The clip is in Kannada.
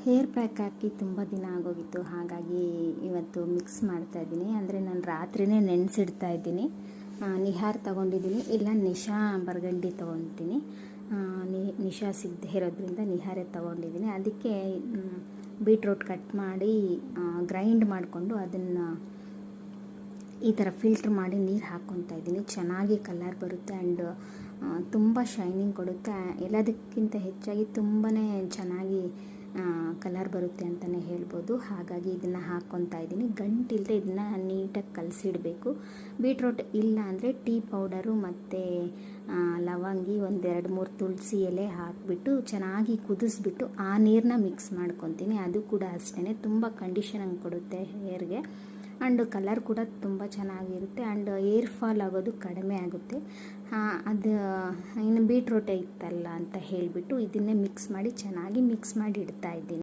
ಹೇರ್ ಪ್ಯಾಕ್ ಹಾಕಿ ತುಂಬ ದಿನ ಆಗೋಗಿತ್ತು, ಹಾಗಾಗಿ ಇವತ್ತು ಮಿಕ್ಸ್ ಮಾಡ್ತಾ ಇದ್ದೀನಿ. ಅಂದರೆ ನಾನು ರಾತ್ರಿಯೇ ನೆನೆಸಿಡ್ತಾ ಇದ್ದೀನಿ. ನಿಹಾರ್ ತೊಗೊಂಡಿದ್ದೀನಿ, ಇಲ್ಲ ನಿಶಾ ಬರ್ಗಂಡಿ ತೊಗೊತೀನಿ. ನಿಶಾ ಸಿಗದೆ ಇರೋದ್ರಿಂದ ನಿಹಾರೇ ತೊಗೊಂಡಿದ್ದೀನಿ. ಅದಕ್ಕೆ ಬೀಟ್ರೂಟ್ ಕಟ್ ಮಾಡಿ ಗ್ರೈಂಡ್ ಮಾಡಿಕೊಂಡು ಅದನ್ನು ಈ ಥರ ಫಿಲ್ಟ್ರ್ ಮಾಡಿ ನೀರು ಹಾಕ್ಕೊತಾ ಇದ್ದೀನಿ. ಚೆನ್ನಾಗಿ ಕಲರ್ ಬರುತ್ತೆ ಆ್ಯಂಡ್ ತುಂಬ ಶೈನಿಂಗ್ ಕೊಡುತ್ತೆ. ಎಲ್ಲದಕ್ಕಿಂತ ಹೆಚ್ಚಾಗಿ ತುಂಬಾ ಚೆನ್ನಾಗಿ ಕಲರ್ ಬರುತ್ತೆ ಅಂತಲೇ ಹೇಳ್ಬೋದು. ಹಾಗಾಗಿ ಇದನ್ನು ಹಾಕ್ಕೊತಾ ಇದ್ದೀನಿ. ಗಂಟಿಲ್ಲದೆ ಇದನ್ನು ನೀಟಾಗಿ ಕಲಸಿಡಬೇಕು. ಬೀಟ್ರೂಟ್ ಇಲ್ಲ ಅಂದರೆ ಟೀ ಪೌಡರು ಮತ್ತು ಲವಂಗಿ, 1-2-3 ತುಳಸಿ ಎಲೆ ಹಾಕಿಬಿಟ್ಟು ಚೆನ್ನಾಗಿ ಕುದಿಸ್ಬಿಟ್ಟು ಆ ನೀರನ್ನ ಮಿಕ್ಸ್ ಮಾಡ್ಕೊತೀನಿ. ಅದು ಕೂಡ ಅಷ್ಟೇ ತುಂಬ ಕಂಡೀಷನಿಂಗ್ ಕೊಡುತ್ತೆ ಹೇರ್ಗೆ. ಆ್ಯಂಡ್ ಕಲರ್ ಕೂಡ ತುಂಬ ಚೆನ್ನಾಗಿರುತ್ತೆ ಆ್ಯಂಡ್ ಏರ್ ಫಾಲ್ ಆಗೋದು ಕಡಿಮೆ ಆಗುತ್ತೆ. ಅದು ಇನ್ನು ಬೀಟ್ರೂಟ್ ಇತ್ತಲ್ಲ ಅಂತ ಹೇಳಿಬಿಟ್ಟು ಇದನ್ನೇ ಮಿಕ್ಸ್ ಮಾಡಿ ಚೆನ್ನಾಗಿ ಮಿಕ್ಸ್ ಮಾಡಿ ಇಡ್ತಾ ಇದ್ದೀನಿ.